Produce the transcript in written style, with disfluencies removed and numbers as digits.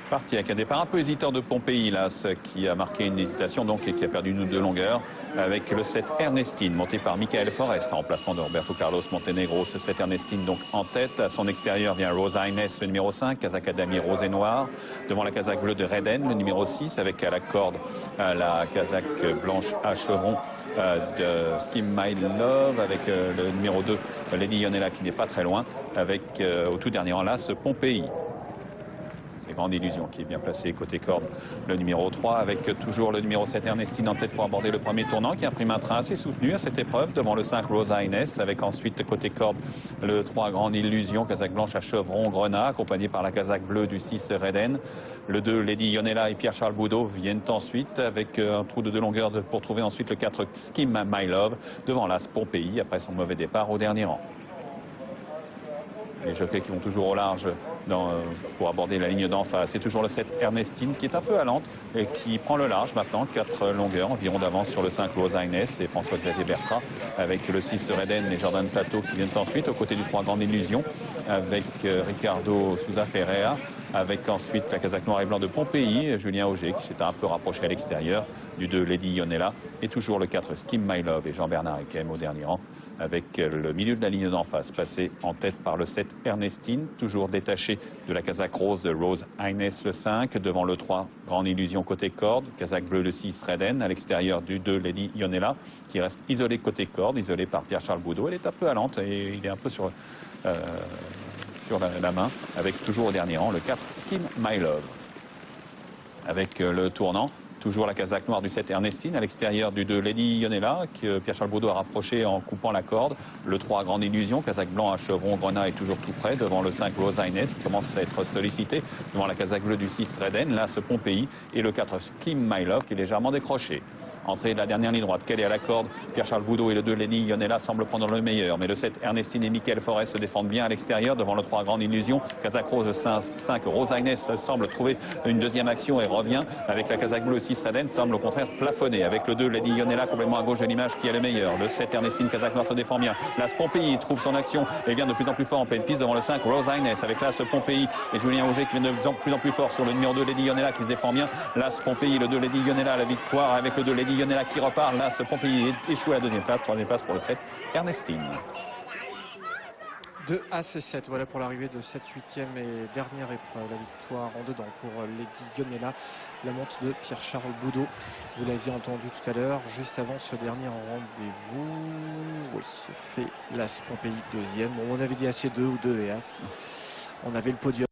Parti avec un départ un peu hésitant de Pompéi, là, ce qui a marqué une hésitation donc et qui a perdu une ou deux longueurs avec le 7 Ernestine monté par Michael Forest en remplacement de Roberto Carlos Montenegro. Ce 7 Ernestine donc en tête. À son extérieur vient Rosa Ines, le numéro 5, casaque damier rose et noir. Devant la casaque bleue de Reden, le numéro 6, avec à la corde la casaque blanche à chevron de Skim My Love, avec le numéro 2, Lady Ionella qui n'est pas très loin, avec au tout dernier rang là ce Pompéi. C'est Grande Illusion qui est bien placé côté corde, le numéro 3 avec toujours le numéro 7 Ernestine en tête pour aborder le premier tournant qui imprime un train assez soutenu à cette épreuve devant le 5 Rosa Ines avec ensuite côté corde le 3 Grande Illusion, casaque blanche à chevron grenat accompagné par la casaque bleue du 6 Reden. Le 2 Lady Ionella et Pierre-Charles Boudot viennent ensuite avec un trou de 2 longueurs pour trouver ensuite le 4 Skim My Love devant l'As Pompéi après son mauvais départ au dernier rang. Les jockeys qui vont toujours au large pour aborder la ligne d'en face. C'est toujours le 7 Ernestine qui est un peu allante et qui prend le large maintenant. 4 longueurs environ d'avance sur le 5 Rosa Ines et François-Xavier Bertrand avec le 6 Reden et Jordan Plateau qui viennent ensuite aux côtés du 3 Grande Illusion avec Ricardo Souza Ferreira avec ensuite la casaque noir et blanc de Pompéi, Julien Auger qui s'est un peu rapproché à l'extérieur du 2 Lady Ionella et toujours le 4 Skim My Love et Jean-Bernard Ekem au dernier rang avec le milieu de la ligne d'en face passé en tête par le 7 Ernestine, toujours détaché de la casaque rose de Rose Ines le 5, devant le 3 Grande Illusion côté corde, casaque bleu le 6 Reden, à l'extérieur du 2 Lady Ionella qui reste isolé côté corde, isolé par Pierre-Charles Boudot. Elle est un peu allante et il est un peu sur la main avec toujours au dernier rang le 4 Skim My Love. Avec le tournant, toujours la casaque noire du 7 Ernestine, à l'extérieur du 2 Lady Ionella, que Pierre-Charles Boudot a rapproché en coupant la corde. Le 3 Grande Illusion, casaque blanc à chevron grenat est toujours tout près, devant le 5 Rosa Ines, qui commence à être sollicité, devant la casaque bleue du 6 Reden, là ce Pompéi, et le 4 Skim My Love, qui est légèrement décroché. Entrée de la dernière ligne droite, qu'elle est à la corde, Pierre-Charles Boudot et le 2 Lady Ionella semblent prendre le meilleur, mais le 7 Ernestine et Michael Forest se défendent bien à l'extérieur, devant le 3 Grande Illusion, casaque rose 5 Rosa Ines semble trouver une deuxième action et revient, avec la casaque bleue 6 Reden, semble au contraire plafonné, avec le 2 Lady Ionella complètement à gauche de l'image qui est le meilleur, le 7 Ernestine, casaque noir se défend bien, là ce Pompéi trouve son action et vient de plus en plus fort en pleine piste devant le 5 Rosa Ines, avec là ce Pompéi et Julien Auger qui vient de plus en plus fort sur le numéro 2 Lady Ionella qui se défend bien, là ce Pompéi, le 2 Lady Ionella la victoire avec le 2 Lady Ionella qui repart. Là, ce Pompéi est échoué à la deuxième place, troisième place pour le 7 Ernestine. 2 à C7, voilà pour l'arrivée de cette 8e et dernière épreuve. La victoire en dedans pour Lady Ionella, la monte de Pierre-Charles Boudot. Vous l'aviez entendu tout à l'heure, juste avant ce dernier rendez-vous. Oui, c'est fait l'As Pompéi deuxième. On avait dit AC2 ou 2 et As. On avait le podium.